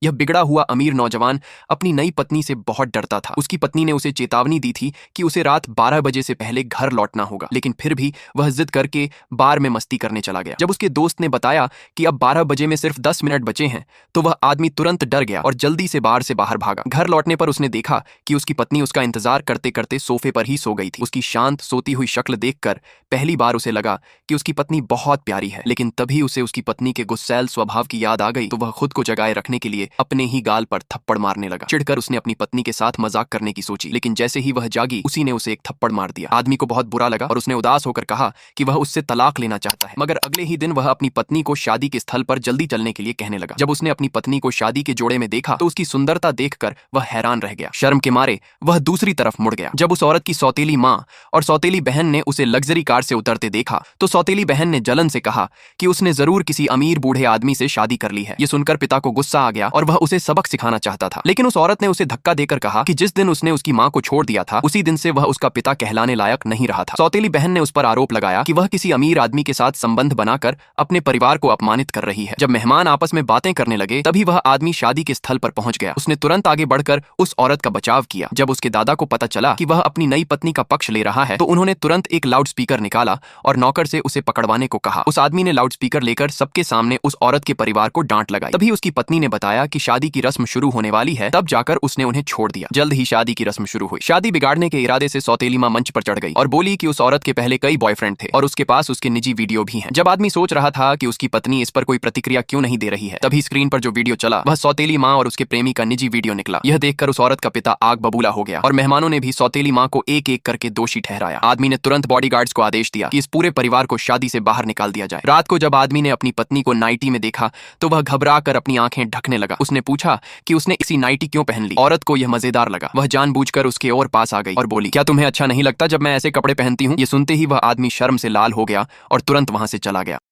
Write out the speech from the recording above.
यह बिगड़ा हुआ अमीर नौजवान अपनी नई पत्नी से बहुत डरता था। उसकी पत्नी ने उसे चेतावनी दी थी कि उसे रात 12 बजे से पहले घर लौटना होगा, लेकिन फिर भी वह जिद करके बार में मस्ती करने चला गया। जब उसके दोस्त ने बताया कि अब 12 बजे में सिर्फ 10 मिनट बचे हैं, तो वह आदमी तुरंत डर गया और जल्दी से बार से बाहर भागा। घर लौटने पर उसने देखा कि उसकी पत्नी उसका इंतजार करते करते सोफे पर ही सो गई थी। उसकी शांत सोती हुई शक्ल देखकर पहली बार उसे लगा कि उसकी पत्नी बहुत प्यारी है, लेकिन तभी उसे उसकी पत्नी के गुस्सैल स्वभाव की याद आ गई, तो वह खुद को जगाए रखने के लिए अपने ही गाल पर थप्पड़ मारने लगा। चिढ़कर उसने अपनी पत्नी के साथ मजाक करने की सोची, लेकिन जैसे ही वह जागी उसी ने उसे एक थप्पड़ मार दिया। आदमी को बहुत बुरा लगा और उसने उदास होकर कहा कि वह उससे तलाक लेना चाहता है, मगर अगले ही दिन वह अपनी पत्नी को शादी के स्थल पर जल्दी चलने के लिए कहने लगा। जब उसने अपनी पत्नी को शादी के जोड़े में देखा तो उसकी सुंदरता देखकर वह हैरान रह गया। शर्म के मारे वह दूसरी तरफ मुड़ गया। जब उस औरत की सौतेली माँ और सौतेली बहन ने उसे लग्जरी कार से उतरते देखा तो सौतेली बहन ने जलन से कहा कि उसने जरूर किसी अमीर बूढ़े आदमी से शादी कर ली है। ये सुनकर पिता को गुस्सा आ गया और वह उसे सबक सिखाना चाहता था, लेकिन उस औरत ने उसे धक्का देकर कहा कि जिस दिन उसने उसकी माँ को छोड़ दिया था उसी दिन से वह उसका पिता कहलाने लायक नहीं रहा था। सौतेली बहन ने उस पर आरोप लगाया कि वह किसी अमीर आदमी के साथ संबंध बनाकर अपने परिवार को अपमानित कर रही है। जब मेहमान आपस में बातें करने लगे तभी वह आदमी शादी के स्थल पर पहुंच गया। उसने तुरंत आगे बढ़कर उस औरत का बचाव किया। जब उसके दादा को पता चला कि वह अपनी नई पत्नी का पक्ष ले रहा है तो उन्होंने तुरंत एक लाउड स्पीकर निकाला और नौकर से उसे पकड़वाने को कहा। उस आदमी ने लाउड स्पीकर लेकर सबके सामने उस औरत के परिवार को डांट लगाई। तभी उसकी पत्नी ने बताया कि शादी की रस्म शुरू होने वाली है, तब जाकर उसने उन्हें छोड़ दिया। जल्द ही शादी की रस्म शुरू हुई। शादी बिगाड़ने के इरादे से सौतेली मां मंच पर चढ़ गई और बोली कि उस औरत के पहले कई बॉयफ्रेंड थे और उसके पास उसके निजी वीडियो भी हैं। जब आदमी सोच रहा था कि उसकी पत्नी इस पर कोई प्रतिक्रिया क्यों नहीं दे रही है, तभी स्क्रीन पर जो वीडियो चला वह सौतेली मां और उसके प्रेमी का निजी वीडियो निकला। यह देखकर उस औरत का पिता आग बबूला हो गया और मेहमानों ने भी सौतेली मां को एक एक करके दोषी ठहराया। आदमी ने तुरंत बॉडीगार्ड्स को आदेश दिया कि इस पूरे परिवार को शादी से बाहर निकाल दिया जाए। रात को जब आदमी ने अपनी पत्नी को नाइटी में देखा तो वह घबरा कर अपनी आंखें ढकने लगा। उसने पूछा कि उसने इसी नाइटी क्यों पहन ली। औरत को यह मजेदार लगा। वह जानबूझकर उसके और पास आ गई और बोली, क्या तुम्हें अच्छा नहीं लगता जब मैं ऐसे कपड़े पहनती हूँ? ये सुनते ही वह आदमी शर्म से लाल हो गया और तुरंत वहां से चला गया।